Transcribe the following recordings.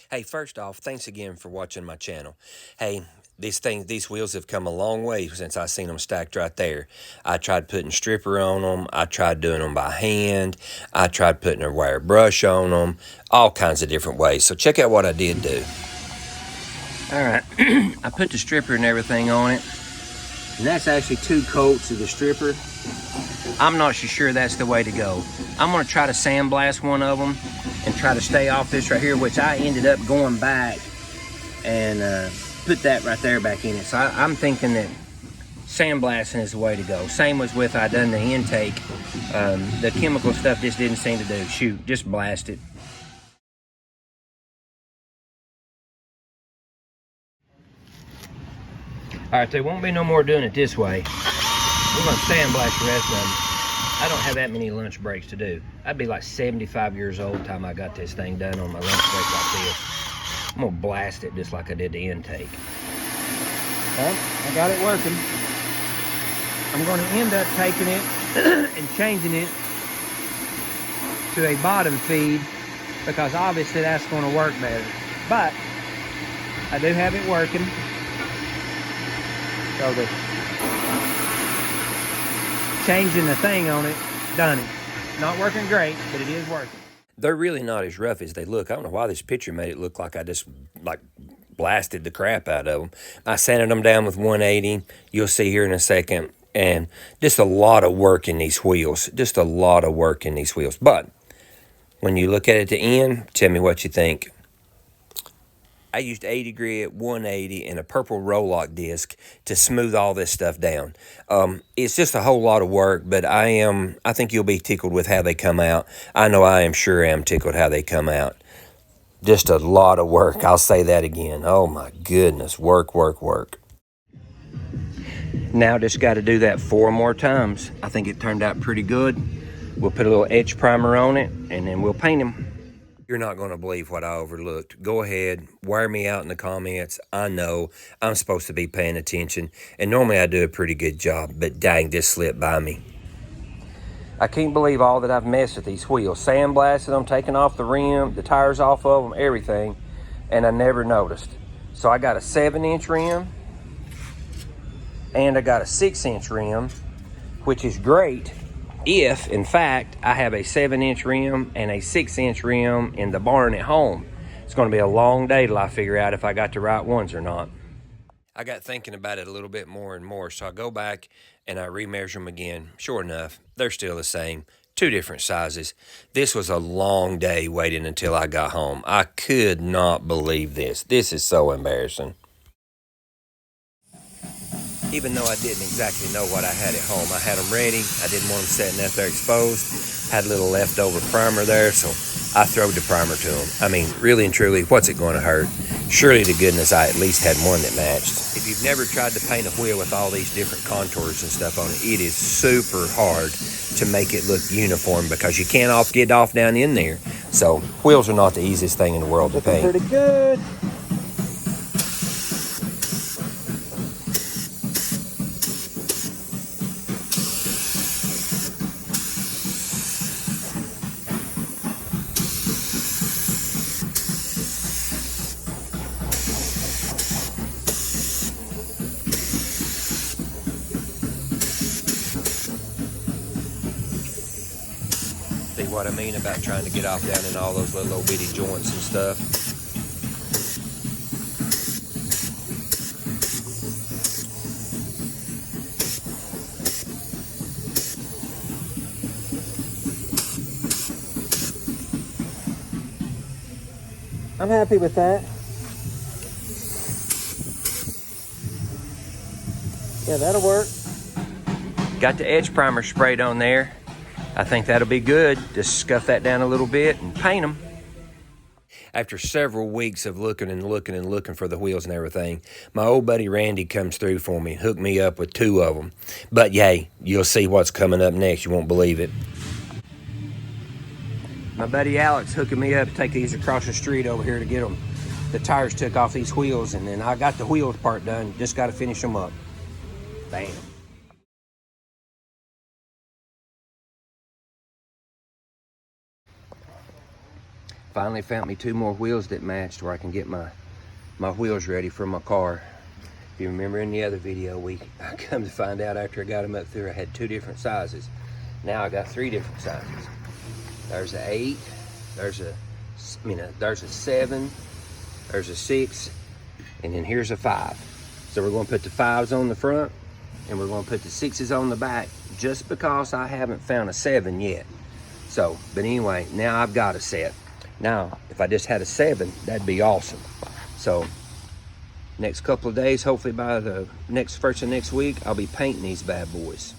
Hey, first off, thanks again for watching my channel. Hey, these wheels have come a long way since I seen them stacked right there. I tried putting stripper on them. I tried doing them by hand. I tried putting a wire brush on them. All kinds of different ways. So check out what I did do. All right, I put the stripper and everything on it. And that's actually 2 coats of the stripper. I'm not sure that's the way to go. I'm gonna try to sandblast one of them and try to stay off this right here, which I ended up going back and put that right there back in it. So I'm thinking that sandblasting is the way to go. Same as with I done the intake. The chemical stuff just didn't seem to do. Shoot, just blast it. All right, there won't be no more doing it this way. We're gonna sandblast the rest of them. I don't have that many lunch breaks to do. I'd be like 75 years old time I got this thing done on my lunch break like this. I'm gonna blast it just like I did the intake. Well, I got it working. I'm gonna end up taking it and changing it to a bottom feed because obviously that's gonna work better. But I do have it working. So the changing the thing on it, done it. Not working great, but it is working. They're really not as rough as they look. I don't know why this picture made it look like I just blasted the crap out of them. I sanded them down with 180. You'll see here in a second. And just a lot of work in these wheels. Just a lot of work in these wheels. But when you look at it at the end, tell me what you think. I used 80 grit, 180, and a purple roll-lock disc to smooth all this stuff down. It's just a whole lot of work, but I think you'll be tickled with how they come out. I know I am sure am tickled how they come out. Just a lot of work. I'll say that again. Oh my goodness. Work, work, work. Now just got to do that 4 more times. I think it turned out pretty good. We'll put a little edge primer on it, and then we'll paint them. You're not going to believe what I overlooked. Go ahead, wear me out in the comments. I know I'm supposed to be paying attention, and normally I do a pretty good job, but dang, this slipped by me. I can't believe all that I've messed with these wheels. Sandblasted them, taking off the rim, the tires off of them, everything, and I never noticed. So I got a 7-inch rim, and I got a 6-inch rim, which is great if, in fact, I have a 7-inch rim and a 6-inch rim in the barn at home. It's going to be a long day till I figure out if I got the right ones or not. I got thinking about it a little bit more and more, so I go back and I remeasure them again. Sure enough, they're still the same. 2 different sizes. This was a long day waiting until I got home. I could not believe this. This is so embarrassing. Even though I didn't exactly know what I had at home, I had them ready. I didn't want them sitting out there exposed. Had a little leftover primer there, so I throwed the primer to them. I mean, really and truly, what's it going to hurt? Surely to goodness I at least had one that matched. If you've never tried to paint a wheel with all these different contours and stuff on it, it is super hard to make it look uniform because you can't get off down in there. So wheels are not the easiest thing in the world to paint. Pretty good. See what I mean about trying to get off down in all those little bitty joints and stuff? I'm happy with that. Yeah, that'll work. Got the edge primer sprayed on there. I think that'll be good. Just scuff that down a little bit and paint them. After several weeks of looking and looking and looking for the wheels and everything, my old buddy Randy comes through for me, hooked me up with 2 of them. But yay, you'll see what's coming up next. You won't believe it. My buddy Alex hooking me up to take these across the street over here to get them. The tires took off these wheels, and then I got the wheels part done. Just got to finish them up. Bam. Finally found me 2 more wheels that matched where I can get my wheels ready for my car. If you remember in the other video, I come to find out after I got them up through, I had 2 different sizes. Now I got 3 different sizes. There's a 8, there's a 7, there's a 6, and then here's a 5. So we're gonna put the 5s on the front, and we're gonna put the 6s on the back, just because I haven't found a 7 yet. So, but anyway, now I've got a set. Now, if I just had a 7, that'd be awesome. So, next couple of days, hopefully by the first of next week, I'll be painting these bad boys.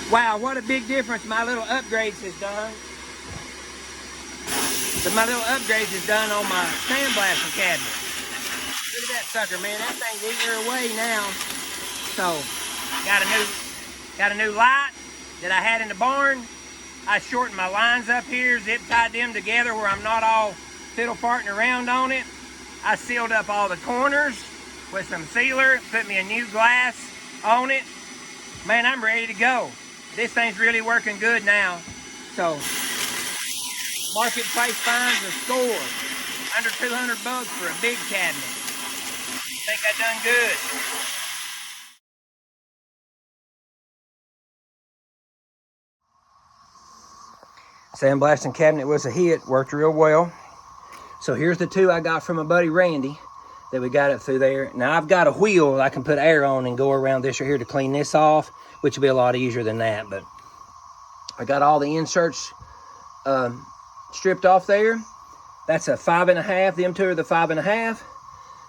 Wow, what a big difference my little upgrades has done. So my little upgrades is done on my sandblasting cabinet. Look at that sucker, man. That thing's eating her away now. So, got a new light that I had in the barn. I shortened my lines up here, zip tied them together where I'm not all fiddle farting around on it. I sealed up all the corners with some sealer, put me a new glass on it. Man, I'm ready to go. This thing's really working good now. So, marketplace finds a score. Under 200 bucks for a big cabinet. I think I done good. Sandblasting cabinet was a hit, worked real well. So here's the 2 I got from my buddy Randy that we got up through there. Now I've got a wheel I can put air on and go around this right here to clean this off, which will be a lot easier than that. But I got all the inserts stripped off there. That's a 5.5. Them 2 are the 5.5.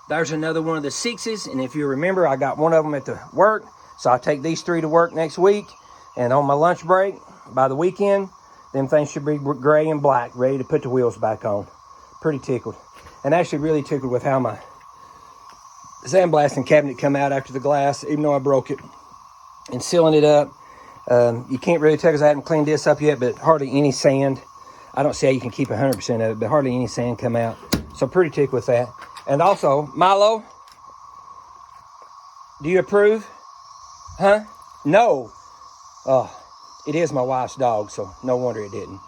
There's another one of the 6s. And if you remember, I got one of them at the work. So I'll take these 3 to work next week. And on my lunch break, by the weekend, them things should be gray and black, ready to put the wheels back on. Pretty tickled. And actually really tickled with how my sandblasting cabinet come out after the glass, even though I broke it. And sealing it up. You can't really tell because I haven't cleaned this up yet, but hardly any sand. I don't see how you can keep 100% of it, but hardly any sand come out. So pretty tickled with that. And also, Milo, do you approve? Huh? No. Oh. It is my wife's dog, so no wonder it didn't.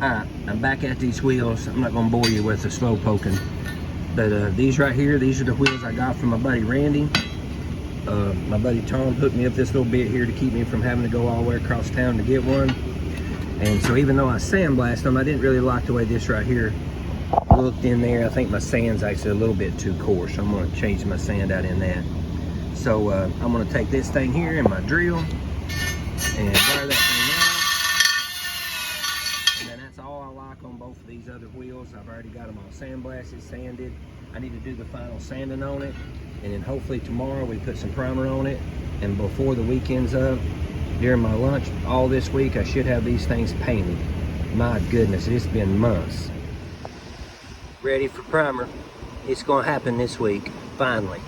Alright, I'm back at these wheels. I'm not going to bore you with the slow poking. But these right here, these are the wheels I got from my buddy Randy. My buddy Tom hooked me up this little bit here to keep me from having to go all the way across town to get one. And so even though I sandblast them, I didn't really like the way this right here looked in there. I think my sand's actually a little bit too coarse. I'm going to change my sand out in that. So I'm going to take this thing here in my drill and wire that thing out. And then that's all I like on both of these other wheels. I've already got them all sandblasted, sanded. I need to do the final sanding on it. And then hopefully tomorrow we put some primer on it. And before the weekend's up, during my lunch all this week, I should have these things painted. My goodness, it's been months. Ready for primer. It's going to happen this week, finally.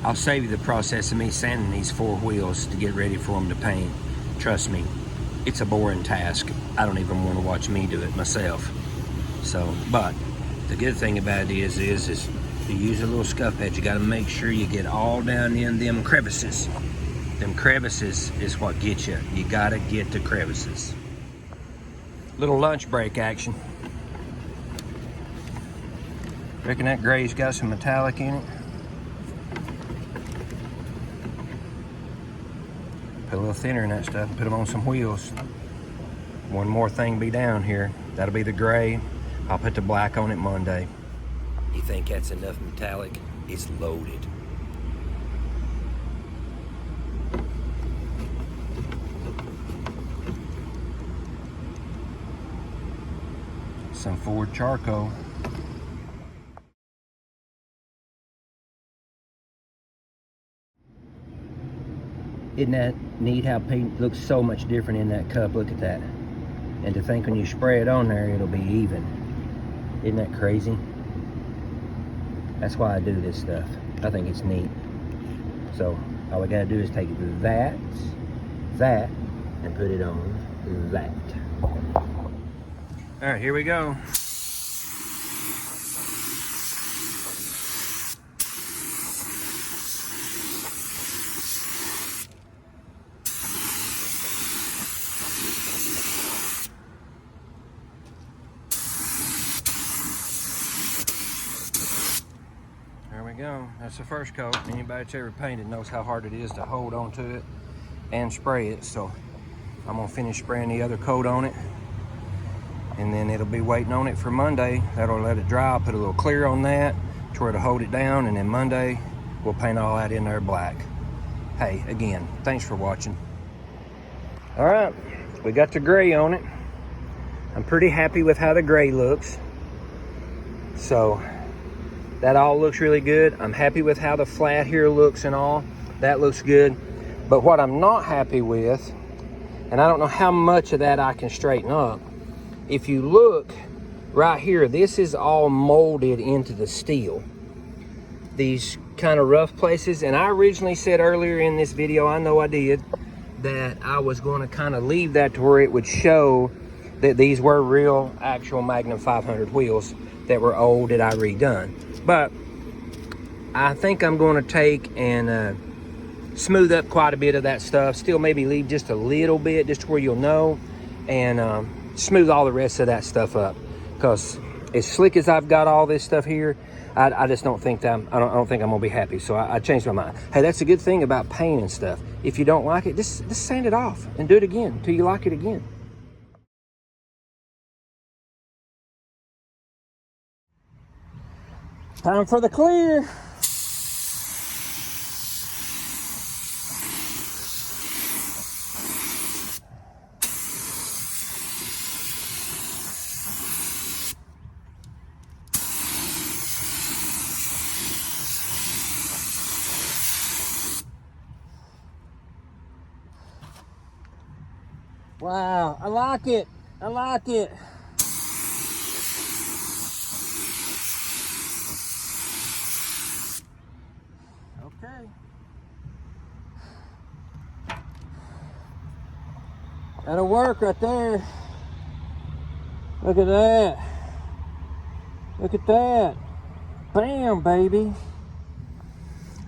I'll save you the process of me sanding these 4 wheels to get ready for them to paint. Trust me, it's a boring task. I don't even want to watch me do it myself. So, but the good thing about it is you use a little scuff pad. You got to make sure you get all down in them crevices. Them crevices is what gets you. You got to get the crevices. Little lunch break action. Reckon that gray's got some metallic in it. Put a little thinner in that stuff and put them on some wheels. One more thing be down here. That'll be the gray. I'll put the black on it Monday. You think that's enough metallic? It's loaded. Some Ford charcoal. Isn't that neat how paint looks so much different in that cup? Look at that. And to think when you spray it on there, it'll be even. Isn't that crazy? That's why I do this stuff. I think it's neat. So all we gotta do is take that, and put it on that. All right, here we go. go. That's the first coat. Anybody that's ever painted knows how hard it is to hold onto it and spray it. So I'm gonna finish spraying the other coat on it, and then it'll be waiting on it for Monday. That'll let it dry. I'll put a little clear on that to where to hold it down, and then Monday we'll paint all that in there black. Hey, again, thanks for watching. All right, we got the gray on it. I'm pretty happy with how the gray looks. So that all looks really good. I'm happy with how the flat here looks and all. That looks good. But what I'm not happy with, and I don't know how much of that I can straighten up, if you look right here, this is all molded into the steel. These kind of rough places, and I originally said earlier in this video, I know I did, that I was going to kind of leave that to where it would show that these were real actual Magnum 500 wheels that were old that I redone. But I think I'm going to take and smooth up quite a bit of that stuff, still maybe leave just a little bit just to where you'll know, and smooth all the rest of that stuff up, because as slick as I've got all this stuff here, I just don't think that I don't think I'm gonna be happy. So I changed my mind. Hey, that's a good thing about paint and stuff. If you don't like it, just sand it off and do it again until you like it again. Time for the clear. Wow, I like it. I like it. Okay. That'll work right there. Look at that. Look at that. Bam, baby.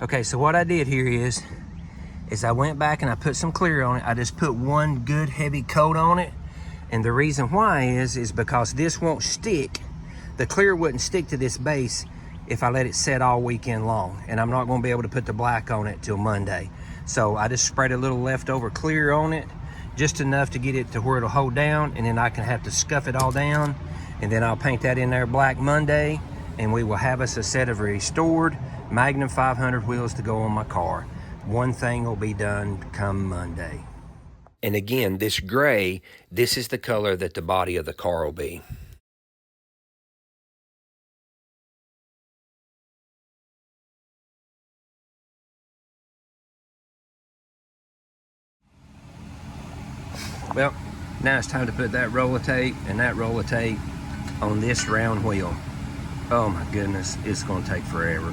Okay, so what I did here is I went back and I put some clear on it. I just put one good heavy coat on it. And the reason why is because this won't stick. The clear wouldn't stick to this base if I let it set all weekend long. And I'm not gonna be able to put the black on it till Monday. So I just sprayed a little leftover clear on it, just enough to get it to where it'll hold down, and then I can have to scuff it all down, and then I'll paint that in there black Monday, and we will have us a set of restored Magnum 500 wheels to go on my car. One thing will be done come Monday. And again, this gray, this is the color that the body of the car will be. Well, now it's time to put that roll of tape and that roll of tape on this round wheel. Oh my goodness, it's gonna take forever.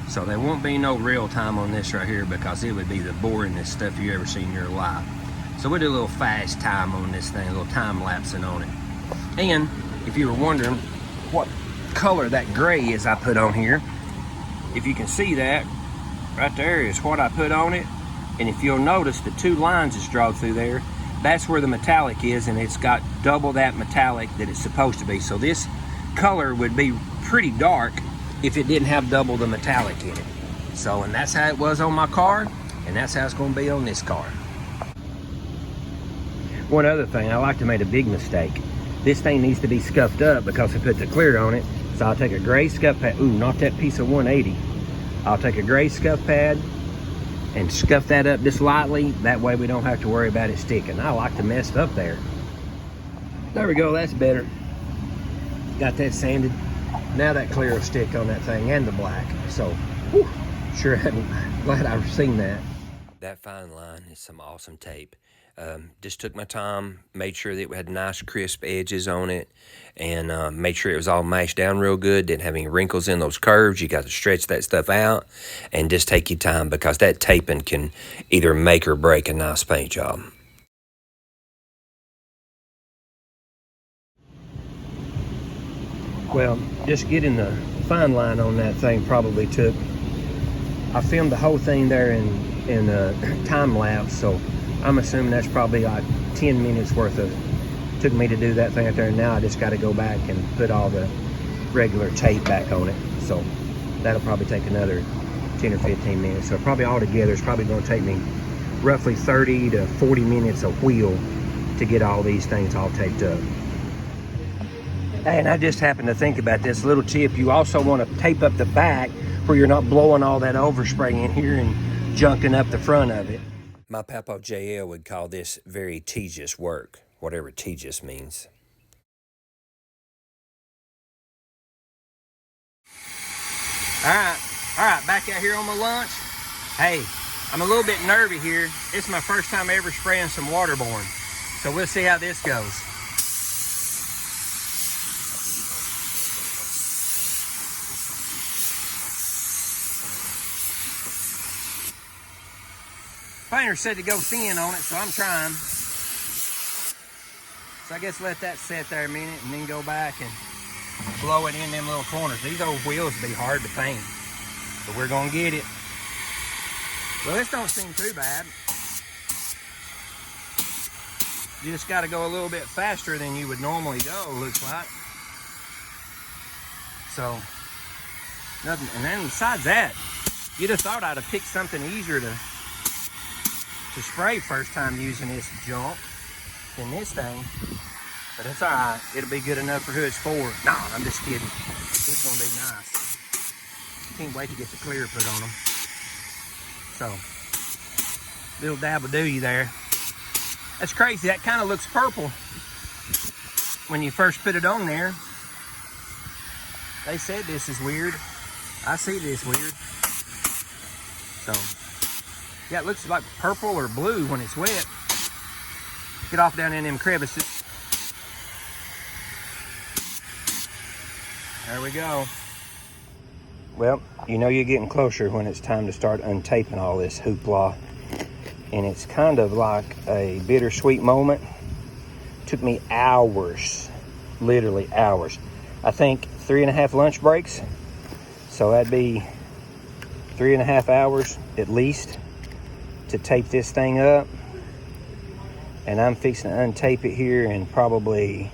So there won't be no real time on this right here, because it would be the boringest stuff you ever seen in your life. So we'll do a little fast time on this thing, a little time lapsing on it. And if you were wondering what color that gray is I put on here, if you can see that, right there is what I put on it. And if you'll notice, the two lines that's drawn through there, that's where the metallic is, and it's got double that metallic that it's supposed to be. So this color would be pretty dark if it didn't have double the metallic in it. So, and that's how it was on my car, and that's how it's gonna be on this car. One other thing, I like to make a big mistake. This thing needs to be scuffed up because I put the clear on it. So I'll take a gray scuff pad, ooh, not that piece of 180. I'll take a gray scuff pad and scuff that up just lightly. That way we don't have to worry about it sticking. I like to mess it up there. There we go, that's better. Got that sanded. Now that clear will stick on that thing and the black. So, whew, sure I'm glad I've seen that. That fine line is some awesome tape. Just took my time, made sure that it had nice crisp edges on it, and made sure it was all mashed down real good, didn't have any wrinkles in those curves. You got to stretch that stuff out and just take your time, because that taping can either make or break a nice paint job. Well, just getting the fine line on that thing probably took, I filmed the whole thing there in time lapse, so I'm assuming that's probably like 10 minutes worth of, took me to do that thing out there. And now I just got to go back and put all the regular tape back on it. So that'll probably take another 10 or 15 minutes. So probably altogether, it's probably going to take me roughly 30 to 40 minutes a wheel to get all these things all taped up. Hey, and I just happened to think about this little tip. You also want to tape up the back where you're not blowing all that overspray in here and junking up the front of it. My Papa JL would call this very tedious work, whatever tedious means. All right, back out here on my lunch. Hey, I'm a little bit nervy here. It's my first time ever spraying some waterborne. So we'll see how this goes. Painter said to go thin on it, so I'm trying. So I guess let that set there a minute and then go back and blow it in them little corners. These old wheels be hard to paint, but we're gonna get it. Well, this don't seem too bad. You just gotta go a little bit faster than you would normally go, looks like. So, nothing. And then besides that, you'd have thought I'd have picked something easier to spray first time using this junk than this thing. But it's all right. It'll be good enough for who it's for. No, I'm just kidding. It's gonna be nice. Can't wait to get the clear put on them. So, little dabble do you there. That's crazy. That kind of looks purple when you first put it on there. They said this is weird. I see this weird. So, yeah, it looks like purple or blue when it's wet. Get off down in them crevices. There we go. Well, you know you're getting closer when it's time to start untaping all this hoopla. And it's kind of like a bittersweet moment. Took me hours, literally hours. I think 3.5 lunch breaks. So that'd be 3.5 hours at least to tape this thing up. And I'm fixing to untape it here in probably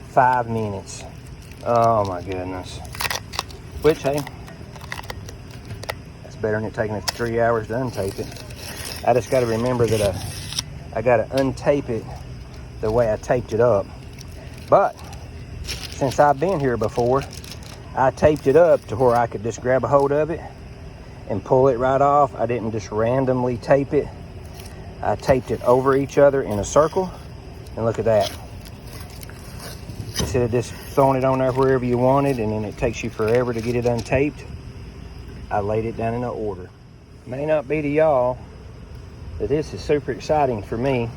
5 minutes. Oh my goodness. Which, hey, that's better than it taking it 3 hours to untape it. I just got to remember that I got to untape it the way I taped it up. But since I've been here before, I taped it up to where I could just grab a hold of it and pull it right off. I didn't just randomly tape it. I taped it over each other in a circle. And look at that. Instead of just throwing it on there wherever you wanted and then it takes you forever to get it untaped, I laid it down in an order. May not be to y'all, but this is super exciting for me.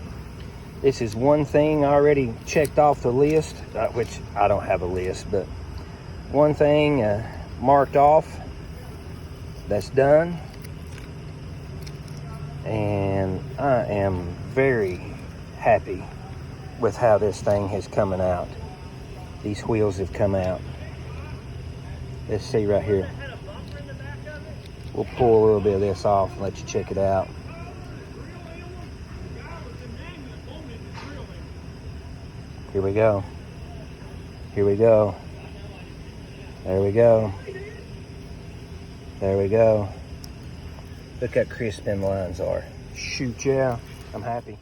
This is one thing already checked off the list, which I don't have a list, but one thing marked off that's done. And I am very happy with how this thing is coming out. These wheels have come out. Let's see right here. We'll pull a little bit of this off and let you check it out. Here we go. Here we go. There we go. There we go. Look how crisp them lines are. Shoot, yeah. I'm happy.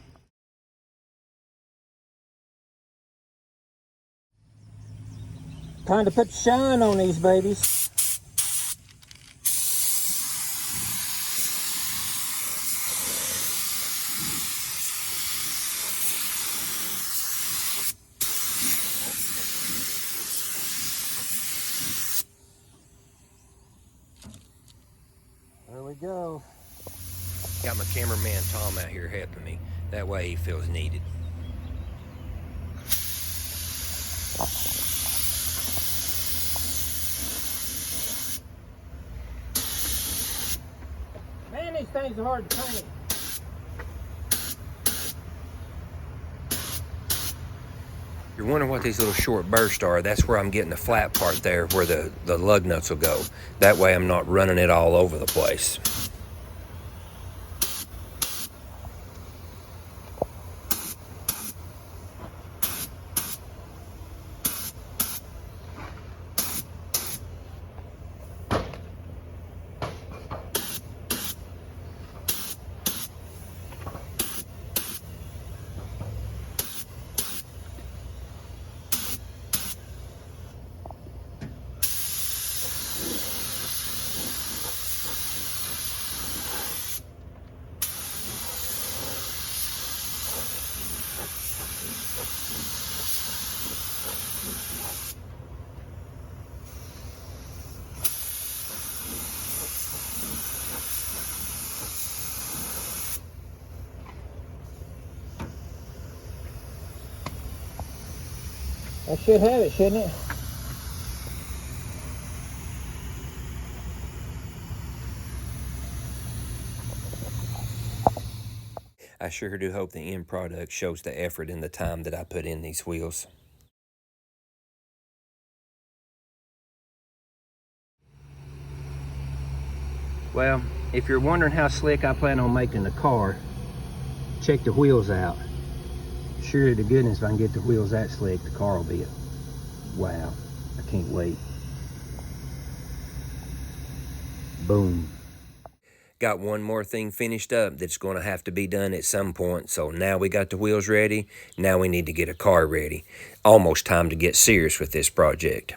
Time to put shine on these babies. There we go. Got my cameraman Tom out here helping me. That way he feels needed. Man, these things are hard to paint. You're wondering what these little short bursts are. That's where I'm getting the flat part there where the lug nuts will go. That way I'm not running it all over the place. That should have it, shouldn't it? I sure do hope the end product shows the effort and the time that I put in these wheels. Well, if you're wondering how slick I plan on making the car, check the wheels out. Sure to goodness, if I can get the wheels that slick, the car will be wow. I can't wait. Boom. Got one more thing finished up that's going to have to be done at some point. So now we got the wheels ready. Now we need to get a car ready. Almost time to get serious with this project.